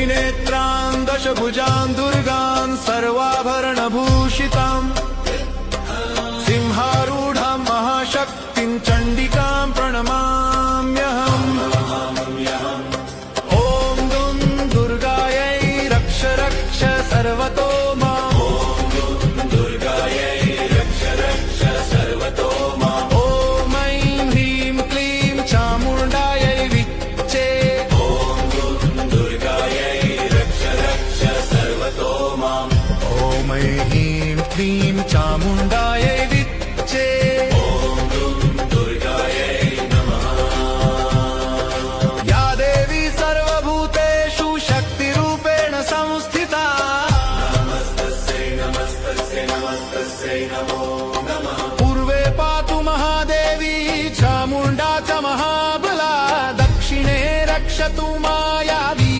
त्रिनेत्रां दशभुजां दुर्गां सर्वाभरणभूषितां सिंहारूढां महाशक्तिं चण्डिकां प्रणमाम्यहम्। ॐ दुं दुर्गायै रक्ष रक्ष सर्वतो माम्। ॐ दुर्गायै रक्ष रक्ष सर्वतो माम्। ॐ ऐं ह्रीं क्लीं चामुण्डायै विच्चे। ॐ दुर्गायै रक्ष रक्ष सर्वतो माम्। ॐ ऐं ह्रीं क्लीं चामुण्डायै विच्चे। ॐ दुर्गायै नमः। या देवी सर्वभूतेषु शक्तिरूपेण संस्थिता नमस्तस्यै नमस्तस्यै नमस्तस्यै नमो नमः। पूर्वे पातु महादेवी चामुण्डा च महाबला दक्षिणे रक्षतु मा